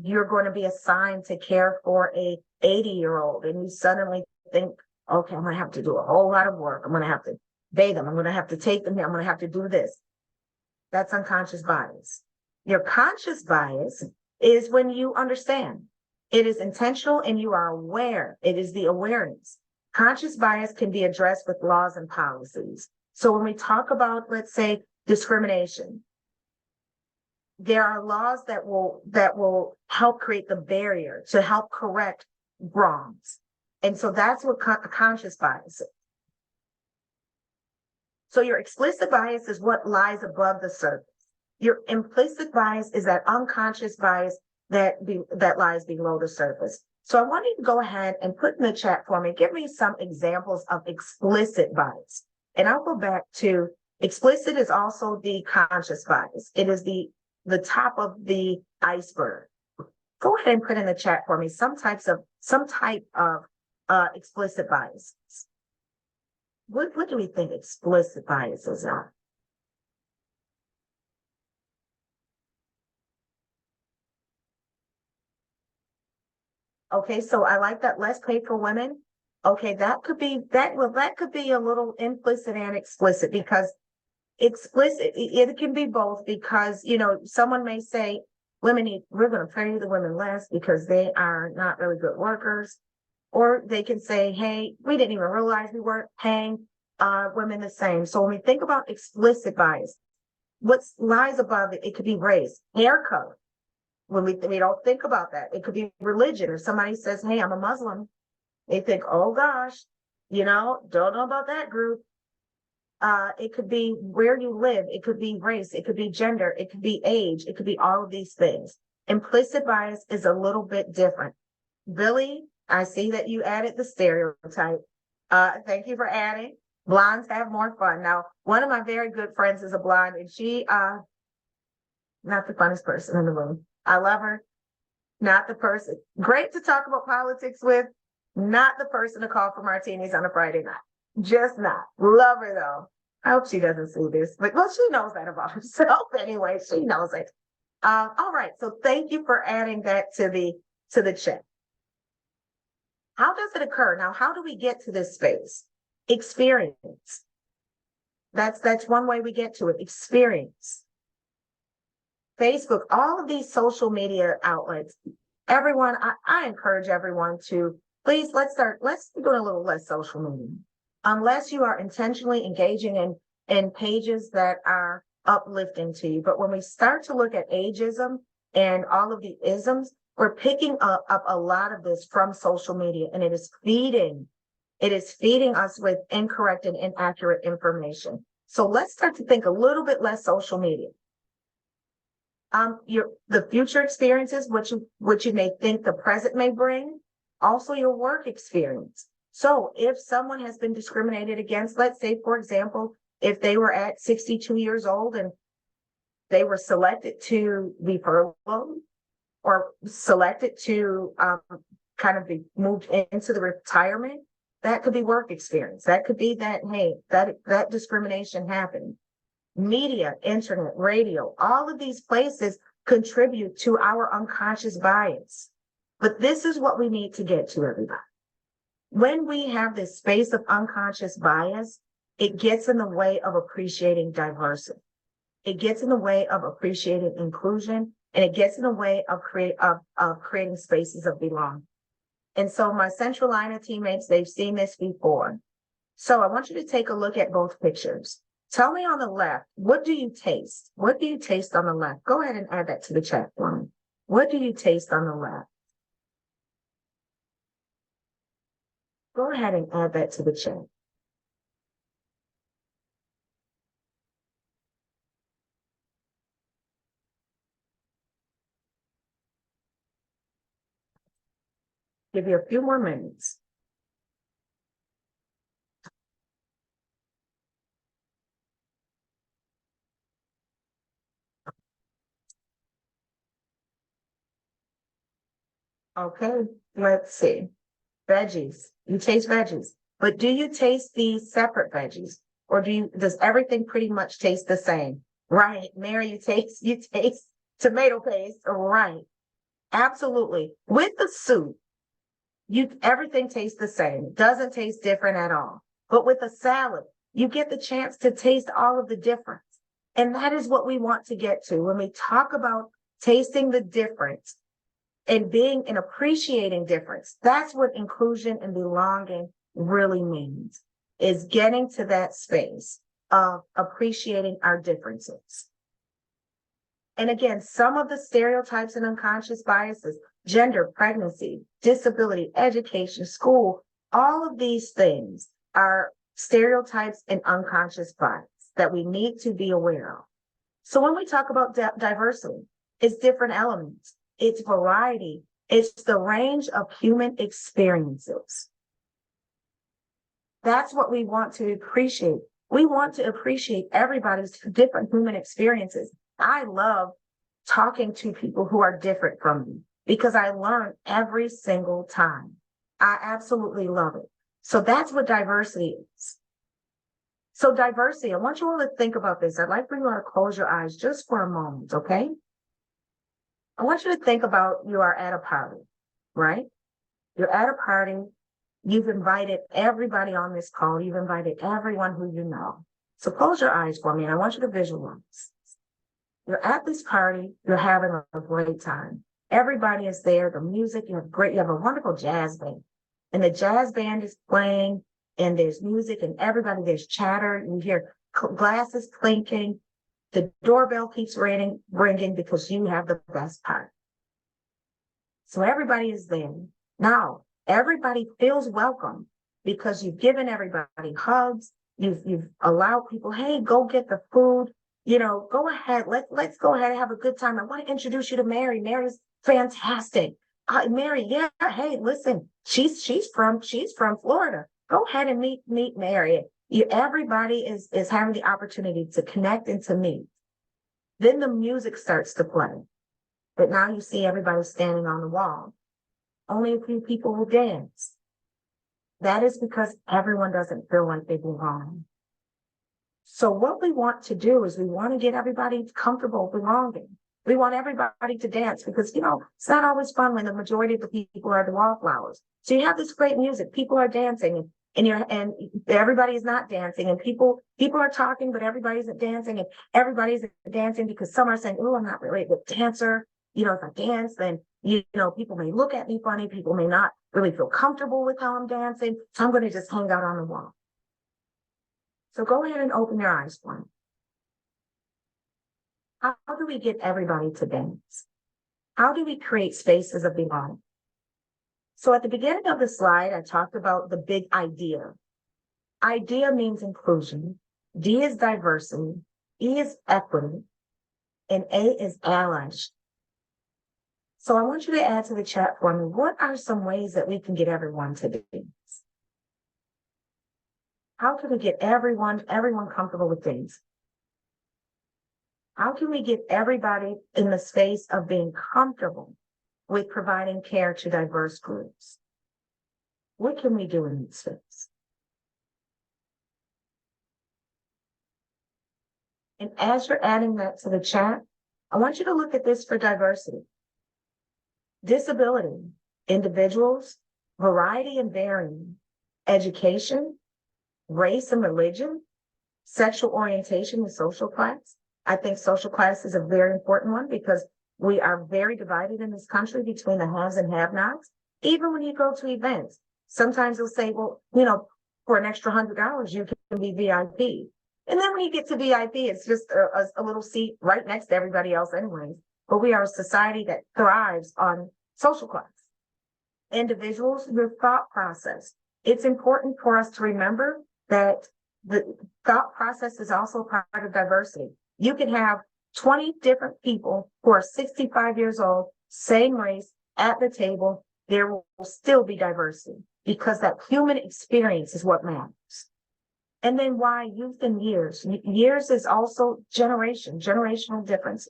you're going to be assigned to care for a 80-year-old and you suddenly think, okay, I'm going to have to do a whole lot of work. I'm going to have to bathe them. I'm going to have to take them here. I'm going to have to do this. That's unconscious bias. Your conscious bias is when you understand. It is intentional and you are aware. It is the awareness. Conscious bias can be addressed with laws and policies. So when we talk about, let's say, discrimination, there are laws that will help create the barrier to help correct wrongs. And so that's what conscious bias is. So your explicit bias is what lies above the surface. Your implicit bias is that unconscious bias that lies below the surface. So I want you to go ahead and put in the chat for me, give me some examples of explicit bias. And I'll go back to explicit is also the conscious bias. It is the top of the iceberg. Go ahead and put in the chat for me some type of explicit biases. What do we think explicit biases are? Okay, so I like that. Less pay for women. Okay, that could be a little implicit and explicit, because explicit, it can be both, because someone may say we're going to pay the women less because they are not really good workers. Or they can say, hey, we didn't even realize we weren't paying women the same. So when we think about explicit bias, what lies above it, it could be race, hair color. When we don't think about that, it could be religion. If somebody says, hey, I'm a Muslim, they think, oh gosh, don't know about that group. It could be where you live. It could be race. It could be gender. It could be age. It could be all of these things. Implicit bias is a little bit different. Billy, I see that you added the stereotype. Thank you for adding. Blondes have more fun. Now, one of my very good friends is a blonde, and she, not the funnest person in the room. I love her. Not the person. Great to talk about politics with. Not the person to call for martinis on a Friday night. Just not. Love her though. I hope she doesn't see this, but well, she knows that about herself anyway. She knows it. All right. So thank you for adding that to the chat. How does it occur? Now, how do we get to this space? Experience. That's one way we get to it. Experience. Facebook, all of these social media outlets, everyone, I encourage everyone to please let's do a little less social media. Unless you are intentionally engaging in pages that are uplifting to you. But when we start to look at ageism and all of the isms, we're picking up a lot of this from social media, and it is feeding us with incorrect and inaccurate information. So let's start to think a little bit less social media. The future experiences, what you may think the present may bring, also your work experience. So if someone has been discriminated against, let's say, for example, if they were at 62 years old and they were selected to be furloughed or selected to kind of be moved into the retirement, that could be work experience. That could be that, hey, that discrimination happened. Media, internet, radio, all of these places contribute to our unconscious bias. But this is what we need to get to, everybody. When we have this space of unconscious bias, it gets in the way of appreciating diversity. It gets in the way of appreciating inclusion, and it gets in the way of creating spaces of belonging. And so my Central Liner teammates, they've seen this before. So I want you to take a look at both pictures. Tell me on the left, what do you taste? What do you taste on the left? Go ahead and add that to the chat for me. What do you taste on the left? Go ahead and add that to the chat. Give you a few more minutes. Okay, let's see. Veggies. You taste veggies, but do you taste these separate veggies, or does everything pretty much taste the same? Right, Mary, you taste tomato paste, right? Absolutely. With the soup, everything tastes the same. It doesn't taste different at all. But with a salad, you get the chance to taste all of the difference. And that is what we want to get to when we talk about tasting the difference and being and appreciating difference. That's what inclusion and belonging really means, is getting to that space of appreciating our differences. And again, some of the stereotypes and unconscious biases, gender, pregnancy, disability, education, school, all of these things are stereotypes and unconscious bias that we need to be aware of. So when we talk about diversity, it's different elements, it's variety, it's the range of human experiences. That's what we want to appreciate. We want to appreciate everybody's different human experiences. I love talking to people who are different from me because I learn every single time. I absolutely love it. So that's what diversity is. So diversity, I want you all to think about this. I'd like for you all to close your eyes just for a moment, okay? I want you to think about you are at a party, right? You're at a party. You've invited everybody on this call. You've invited everyone who you know. So close your eyes for me, and I want you to visualize. You're at this party. You're having a great time. Everybody is there. The music, you have a wonderful jazz band. And the jazz band is playing, and there's music, and there's chatter. You hear glasses clinking. The doorbell keeps ringing because you have the best party. So everybody is there. Now, everybody feels welcome because you've given everybody hugs. You've allowed people, hey, go get the food. Go ahead. Let's go ahead and have a good time. I want to introduce you to Mary. Mary's fantastic. Mary, yeah, hey, listen, she's from Florida. Go ahead and meet Mary. Everybody is having the opportunity to connect and to meet. Then the music starts to play. But now you see everybody standing on the wall. Only a few people will dance. That is because everyone doesn't feel like they belong. So what we want to do is we want to get everybody comfortable belonging. We want everybody to dance because, it's not always fun when the majority of the people are the wallflowers. So you have this great music, people are dancing and everybody is not dancing and people are talking, but everybody isn't dancing and everybody's dancing because some are saying, oh, I'm not really a good dancer. If I dance, then, people may look at me funny. People may not really feel comfortable with how I'm dancing. So I'm going to just hang out on the wall. So go ahead and open your eyes for me. How do we get everybody to dance? How do we create spaces of belonging? So at the beginning of the slide, I talked about the big idea. Idea means inclusion. D is diversity. E is equity. And A is allyship. So I want you to add to the chat for me, what are some ways that we can get everyone to dance? How can we get everyone comfortable with things? How can we get everybody in the space of being comfortable with providing care to diverse groups? What can we do in this space? And as you're adding that to the chat, I want you to look at this for diversity. Disability, individuals, variety and varying, education, race and religion, sexual orientation and social class. I think social class is a very important one because we are very divided in this country between the haves and have-nots. Even when you go to events, sometimes they'll say, well, for an extra $100, you can be VIP. And then when you get to VIP, it's just a little seat right next to everybody else anyways. But we are a society that thrives on social class. Individuals, your thought process. It's important for us to remember that the thought process is also part of diversity. You can have 20 different people who are 65 years old, same race, at the table. There will still be diversity because that human experience is what matters. And then why youth and years? Years is also generational differences.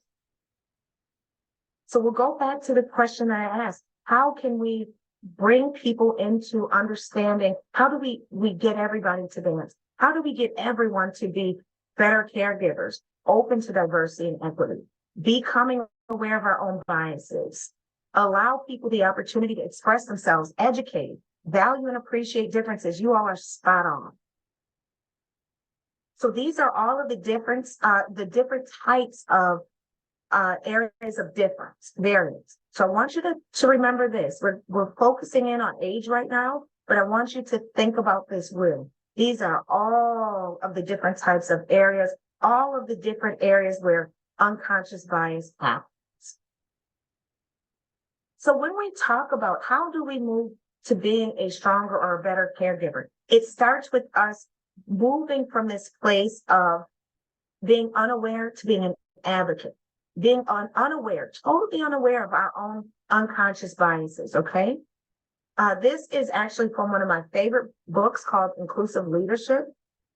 So we'll go back to the question that I asked. How can we bring people into understanding? How do we get everybody to dance? How do we get everyone to be better caregivers, open to diversity and equity, becoming aware of our own biases, allow people the opportunity to express themselves, educate, value and appreciate differences? You all are spot on. So these are all of the different types of areas of difference, variance. So I want you to remember this. We're focusing in on age right now, but I want you to think about this real. These are all of the different types of areas, all of the different areas where unconscious bias happens. So when we talk about how do we move to being a stronger or a better caregiver, it starts with us moving from this place of being unaware to being an advocate, being totally unaware of our own unconscious biases, okay? This is actually from one of my favorite books called Inclusive Leadership,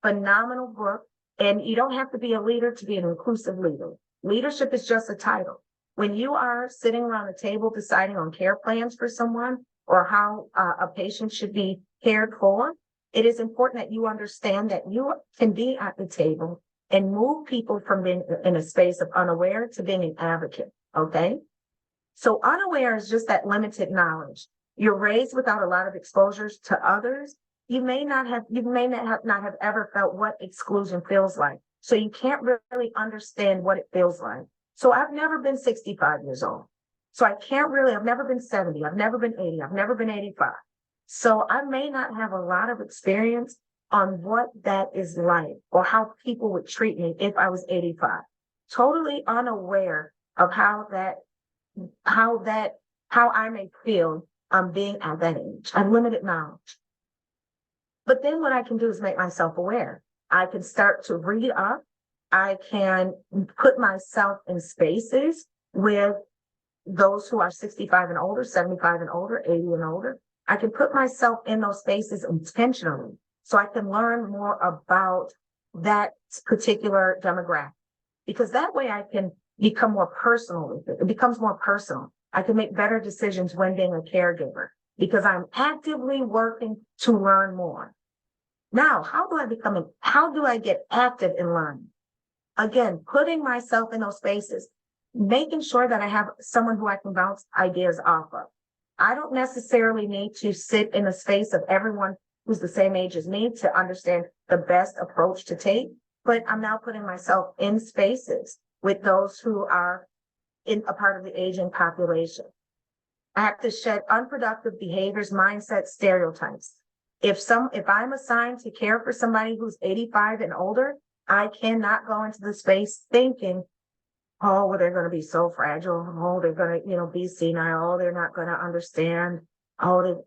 phenomenal book. And you don't have to be a leader to be an inclusive leader. Leadership is just a title. When you are sitting around a table deciding on care plans for someone or how a patient should be cared for, it is important that you understand that you can be at the table and move people from being in a space of unaware to being an advocate, okay? So unaware is just that limited knowledge. You're raised without a lot of exposures to others. You may not have ever felt what exclusion feels like. So you can't really understand what it feels like. So I've never been 65 years old. So I've never been 70. I've never been 80. I've never been 85. So I may not have a lot of experience on what that is like or how people would treat me if I was 85. Totally unaware of how I may feel being at that age. I have limited knowledge. But then what I can do is make myself aware. I can start to read up. I can put myself in spaces with those who are 65 and older, 75 and older, 80 and older. I can put myself in those spaces intentionally so I can learn more about that particular demographic, because that way I can become more personal with it. It becomes more personal. I can make better decisions when being a caregiver because I'm actively working to learn more. Now, how do I get active in learning? Again, putting myself in those spaces, making sure that I have someone who I can bounce ideas off of. I don't necessarily need to sit in the space of everyone who's the same age as me to understand the best approach to take, but I'm now putting myself in spaces with those who are in a part of the aging population. I have to shed unproductive behaviors, mindsets, stereotypes. If I'm assigned to care for somebody who's 85 and older, I cannot go into the space thinking, oh, well, they're going to be so fragile. Oh, they're going to, be senile. Oh, they're not going to understand. Oh,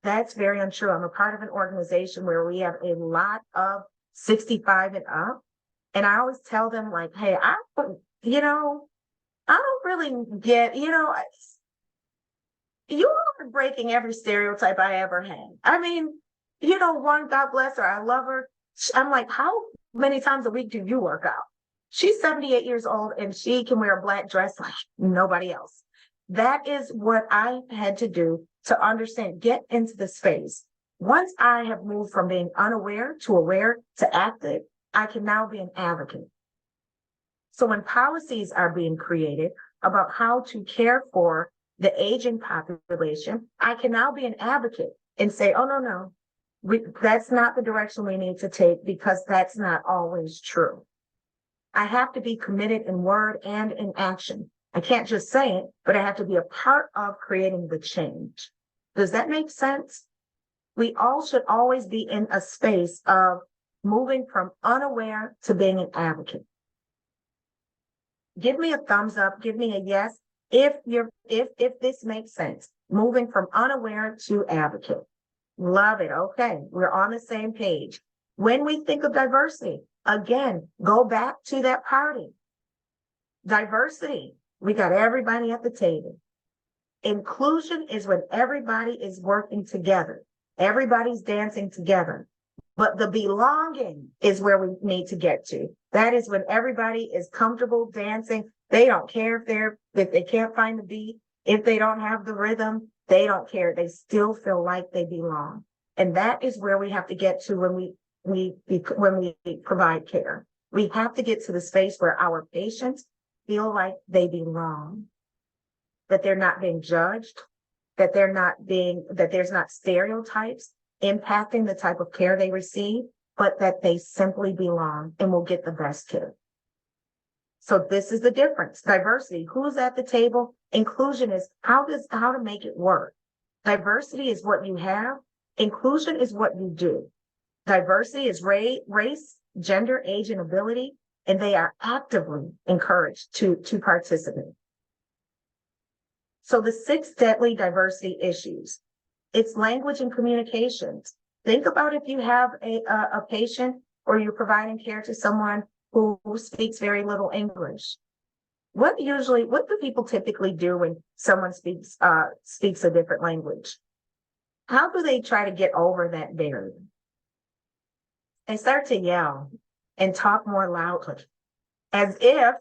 that's very untrue. I'm a part of an organization where we have a lot of 65 and up. And I always tell them like, hey, I don't really get, you are breaking every stereotype I ever had. I mean, one, God bless her. I love her. I'm like, how many times a week do you work out? She's 78 years old and she can wear a black dress like nobody else. That is what I had to do to understand, get into the space. Once I have moved from being unaware to aware to active, I can now be an advocate. So when policies are being created about how to care for the aging population, I can now be an advocate and say, oh, no, that's not the direction we need to take because that's not always true. I have to be committed in word and in action. I can't just say it, but I have to be a part of creating the change. Does that make sense? We all should always be in a space of moving from unaware to being an advocate. Give me a thumbs up, give me a yes if this makes sense. Moving from unaware to advocate. Love it. Okay, we're on the same page. When we think of diversity, again, go back to that party. Diversity, we got everybody at the table. Inclusion is when everybody is working together. Everybody's dancing together. But the belonging is where we need to get to. That is when everybody is comfortable dancing. They don't care if they can't find the beat, if they don't have the rhythm, they don't care. They still feel like they belong. And that is where we have to get to when we provide care. We have to get to the space where our patients feel like they belong, that they're not being judged, that there's not stereotypes impacting the type of care they receive, but that they simply belong and will get the best care. So this is the difference. Diversity, who's at the table? Inclusion is how to make it work. Diversity is what you have. Inclusion is what you do. Diversity is race, gender, age, and ability, and they are actively encouraged to participate. So the 6 deadly diversity issues, it's language and communications. Think about if you have a patient or you're providing care to someone who speaks very little English. What do people typically do when someone speaks a different language? How do they try to get over that barrier? They start to yell and talk more loudly, as if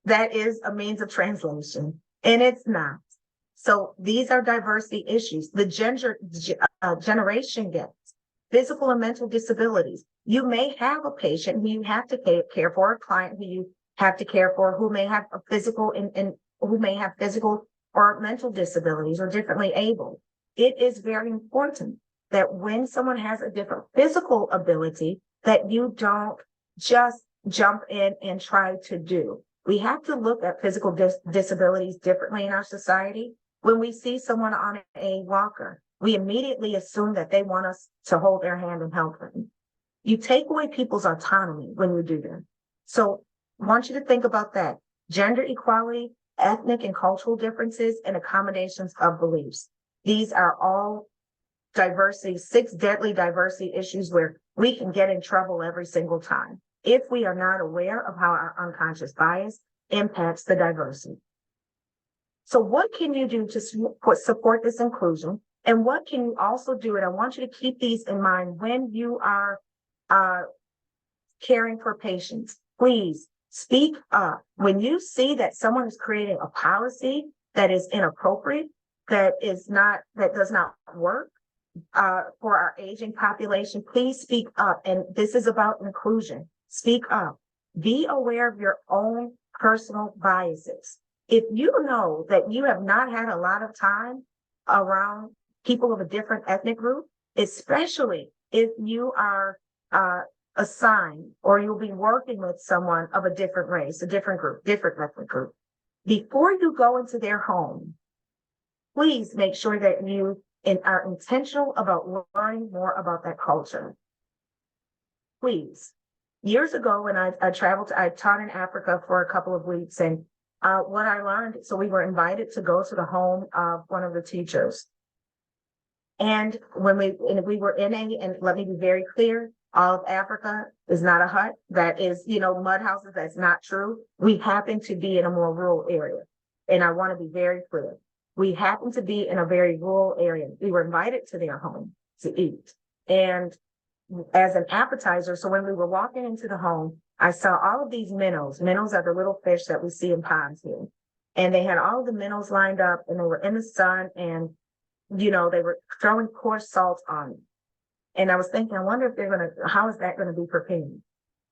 that is a means of translation, and it's not. So these are diversity issues. The generation gaps, physical and mental disabilities. You may have a patient who you have to care for, a client who you have to care for, who may have a physical and who may have physical or mental disabilities or differently able. It is very important that when someone has a different physical ability, that you don't just jump in and try to do. We have to look at physical disabilities differently in our society. When we see someone on a walker, we immediately assume that they want us to hold their hand and help them. You take away people's autonomy when you do that. So I want you to think about that. Gender equality, ethnic and cultural differences, and accommodations of beliefs. These are all diversity, 6 deadly diversity issues where we can get in trouble every single time if we are not aware of how our unconscious bias impacts the diversity. So what can you do to support this inclusion? And what can you also do? And I want you to keep these in mind when you are caring for patients. Please speak up. When you see that someone is creating a policy that is inappropriate, that does not work for our aging population, please speak up. And this is about inclusion. Speak up. Be aware of your own personal biases. If you know that you have not had a lot of time around people of a different ethnic group, especially if you are assigned or you'll be working with someone of a different race, a different group, different ethnic group, before you go into their home, please make sure that you are intentional about learning more about that culture. Please. Years ago, when I traveled, I taught in Africa for a couple of weeks, and what I learned, so we were invited to go to the home of one of the teachers. And when we were and let me be very clear, all of Africa is not a hut. That is, mud houses. That's not true. We happen to be in a more rural area. And I want to be very clear. We happen to be in a very rural area. We were invited to their home to eat. And as an appetizer, so when we were walking into the home, I saw all of these minnows. Minnows are the little fish that we see in ponds here. And they had all of the minnows lined up, and they were in the sun, and, they were throwing coarse salt on them. And I was thinking, I wonder if how is that going to be prepared?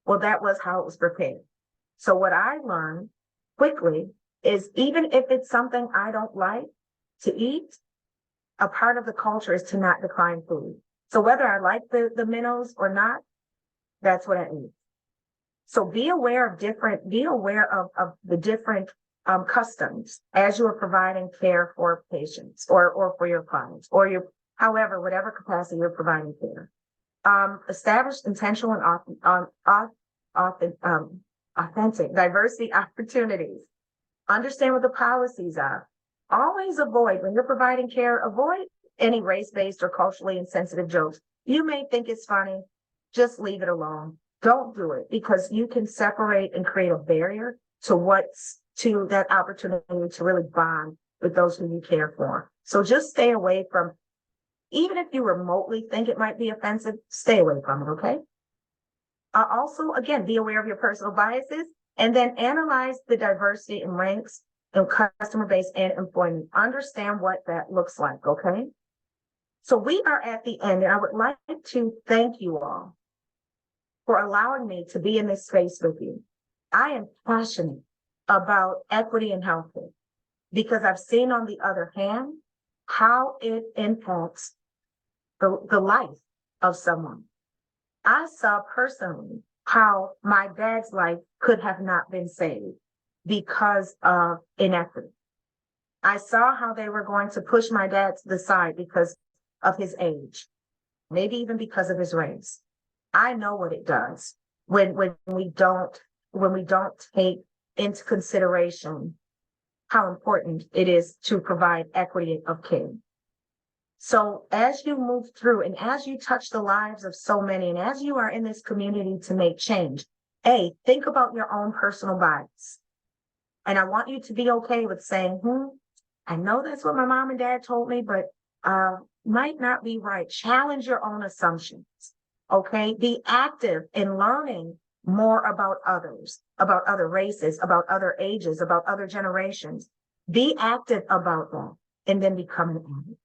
Well, that was how it was prepared. So what I learned quickly is, even if it's something I don't like to eat, a part of the culture is to not decline food. So whether I like the minnows or not, that's what I eat. So be aware of the different customs as you are providing care for patients or for your clients or whatever capacity you're providing care. Establish intentional and authentic diversity opportunities. Understand what the policies are. Always avoid, when you're providing care, avoid any race-based or culturally insensitive jokes. You may think it's funny, just leave it alone. Don't do it, because you can separate and create a barrier to that opportunity to really bond with those who you care for. So just stay away from, even if you remotely think it might be offensive, stay away from it, okay? Also, again, be aware of your personal biases, and then analyze the diversity in ranks and customer base and employment. Understand what that looks like, okay? So we are at the end, and I would like to thank you all for allowing me to be in this space with you. I am passionate about equity in healthcare because I've seen, on the other hand, how it impacts the life of someone. I saw personally how my dad's life could have not been saved because of inequity. I saw how they were going to push my dad to the side because of his age, maybe even because of his race. I know what it does when we don't take into consideration how important it is to provide equity of care. So as you move through and as you touch the lives of so many, and as you are in this community to make change, think about your own personal bias. And I want you to be okay with saying, I know that's what my mom and dad told me, but might not be right. Challenge your own assumptions. Okay, be active in learning more about others, about other races, about other ages, about other generations. Be active about that, and then become an advocate.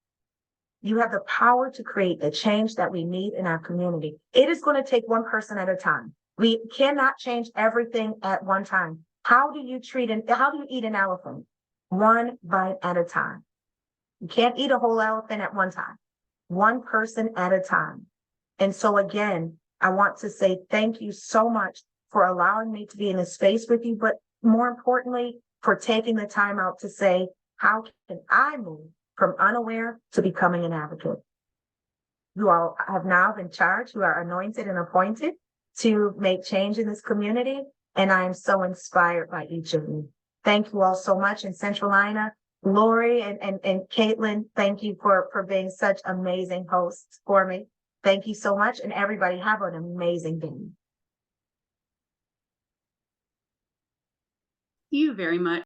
You have the power to create the change that we need in our community. It is going to take one person at a time. We cannot change everything at one time. How do you eat an elephant? One bite at a time. You can't eat a whole elephant at one time. One person at a time. And so again, I want to say thank you so much for allowing me to be in this space with you, but more importantly, for taking the time out to say, how can I move from unaware to becoming an advocate? You all have now been charged. You are anointed and appointed to make change in this community. And I am so inspired by each of you. Thank you all so much. In Central Ina, Lori and Caitlin, thank you for being such amazing hosts for me. Thank you so much. And everybody, have an amazing day. You very much.